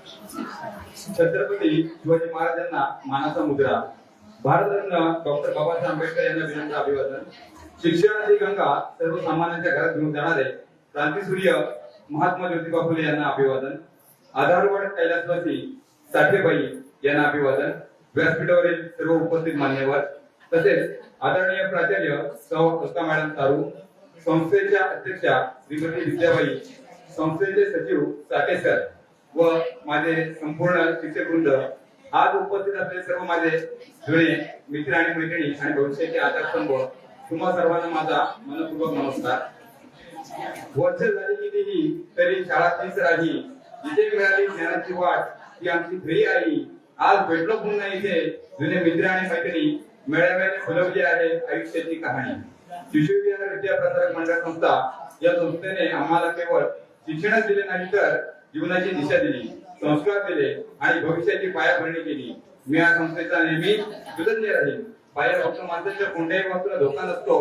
छत्रपती शिवाजी महाराजांना मानाचा मुद्रा, भारतरत्न डॉक्टर बाबासाहेब आंबेडकर यांना विनम्र अभिवादन, शिक्षणाची गंगा सर्वसामान्यांच्या घरात घेऊन जाणारे क्रांतीसूर्य महात्मा ज्योतिबा फुले यांना अभिवादन, आधारवड कैलासवासी साठेबाई यांना अभिवादन, व्यासपीठावरील सर्व उपस्थित मान्यवर तसेच आदरणीय प्राचार्य सौ अस्का मॅडम तारू, संस्थेच्या अध्यक्षा श्रीमती विद्याबाई, संस्थेचे सचिव साठे सर व माझे संपूर्ण शिक्षकवृंद, आज उपस्थित असलेले सर्व माझे जुने मित्र आणि मैत्रिणी आणि भविष्याचे आधारस्तंभ, तुम्हा सर्वांना माझा मनपूर्वक नमस्कार. वर्ष झाली कितीही तरी शाळा तीच राही, जिथे मिळाली ज्ञानाची वाट ती आमची खरी आई. आज भेटलो पुन्हा इथे जुने मित्र आणि मैत्रिणी, मेळाव्याने फुलवली आहे आयुष्याची कहाणी. शिशुविहार विद्या प्रसारक मंडळ संस्था या संस्थेने आम्हाला केवळ शिक्षणच दिले नाही तर जीवनाची दिशा दिली, संस्कार दिले आणि भविष्याची पायाभरणी केली. मी या संस्थेचा नेहमी कृतज्ञ राहील. पाया भक्कम माणसाच्या कोणत्याही वस्तूला धोका नसतो.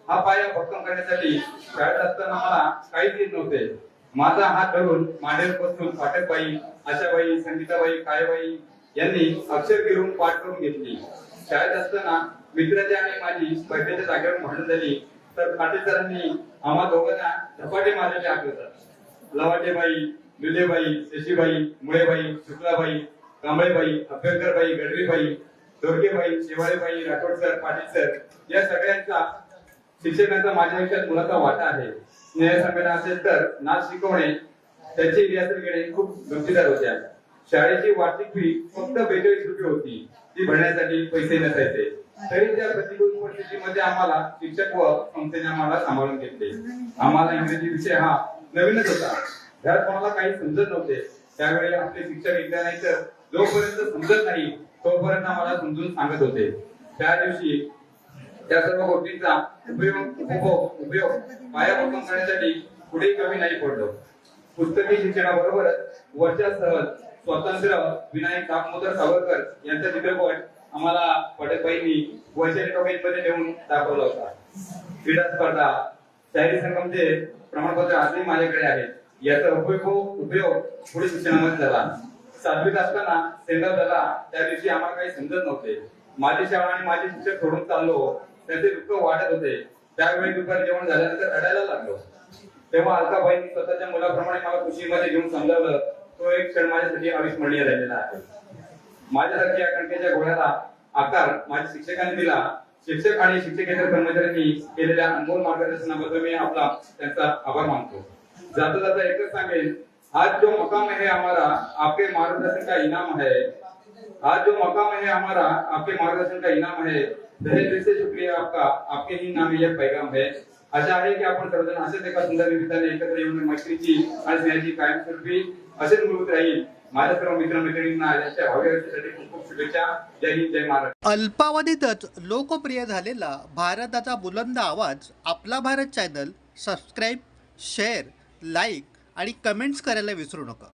हा पाया भक्कम करण्यासाठी शाळेत असताना मला काहीच येत नव्हते. माझा हात धरून मांडीवर बसून फाटकबाई, आशाबाई, संगीताबाई, काळेबाई यांनी अक्षर गिरवून पाठ करून घेतली. शाळेत असताना मित्राची आणि माझी स्पर्धेच्या जागेवर भांडण झाली तर फाटेसरांनी आम्हा दोघांना झपाटे मारलेले आठवतात. लवाटेबाई, लुलेबाई, शशीबाई, मुळेबाई, शुक्लाबाई, कांबळेबाई, अभ्यंकरबाई, गडवीबाई, दोरगेबाई, शेवाळेबाई, राठोड सर, पाटील सर या सगळ्यांचा शिक्षकांचा माझ्या आयुष्यात मुलाचा वाटा आहे. स्नेहसंमेलन असेल तर नाच शिकवणे, त्याची रिहर्सल घेणे खूप गमतीदार होत्या. शाळेची वार्षिक फी फक्त 42 रुपये होती. ती भरण्यासाठी पैसे नसायचे. तरी त्या प्रतिकूल परिस्थितीमध्ये आम्हाला शिक्षक व संस्थेने आम्हाला सांभाळून घेतले. आम्हाला इंग्रजी विषय हा नवीनच होता. घरात कोणाला काही समजत नव्हते. त्यावेळी आपले शिक्षक एकदा नाही तर जोपर्यंत समजत नाही तोपर्यंत आम्हाला समजून सांगत होते. त्या दिवशी त्या सर्व गोष्टींचा उपयोग पाया भक्कम करण्यासाठी पुढे कमी नाही पडलो. पुस्तकी शिक्षणाबरोबरच वरच्या सहज स्वातंत्र्य विनायक दामोदर सावरकर यांचा चित्रपट आम्हाला पटकबाईंनी वैचारिक मध्ये नेऊन दाखवला होता. क्रीडा स्पर्धा, शाहिरी संगमचे प्रमाणपत्र आजही माझ्याकडे आहेत. याचा उपयोग पुढे शिक्षणामध्ये झाला. 7वीत असताना सेंडॉफ झाला. त्या दिवशी आम्हाला काही समजत नव्हते. माझी शाळा आणि माझे शिक्षक सोडून चाललो. त्याचे दुःख वाटत होते. त्यावेळी दुपारी जेवण झाल्यानंतर रडायला लागलो. तेव्हा अलकाबाईंनी स्वतःच्या मुलाप्रमाणे मला खुशीमध्ये घेऊन समजावलं. तो एक क्षण माझ्यासाठी अविस्मरणीय राहिलेला आहे. माझ्यासारख्या कणकेच्या घोड्याला आकार माझ्या शिक्षकांनी दिला. शिक्षक आणि शिक्षकेतर कर्मचाऱ्यांनी केलेल्या अनमोल मार्गदर्शनाबद्दल मी त्यांचा आभार मानतो. जाता जाता एकच सांगेन, आज जो मकाम है हमारा आपके मार्गदर्शन का इनाम है. आज जो मकाम है हमारा आपके मार्गदर्शन का इनाम है. तहे दिल से शुक्रिया आपका. आपके ही नाम यह पैगाम है. आशा आहे की आपण सर्वजण असेच एका सुंदर निमित्ताने एकत्र येऊन मैत्रीची आणि स्नेहाची कायमस्वरूपी असेच मूलभूत राहील. माझ्या सर्व मित्र-मैत्रिणींना यांच्या भावी आयुष्यासाठी खूप खूप शुभेच्छा. जय हिंद, जय महाराष्ट्र. अल्पावधीतच लोकप्रिय झालेला भारताचा बुलंद आवाज आपला Bharat channel subscribe, share, like आणि कमेंट्स करायला विसरू नका.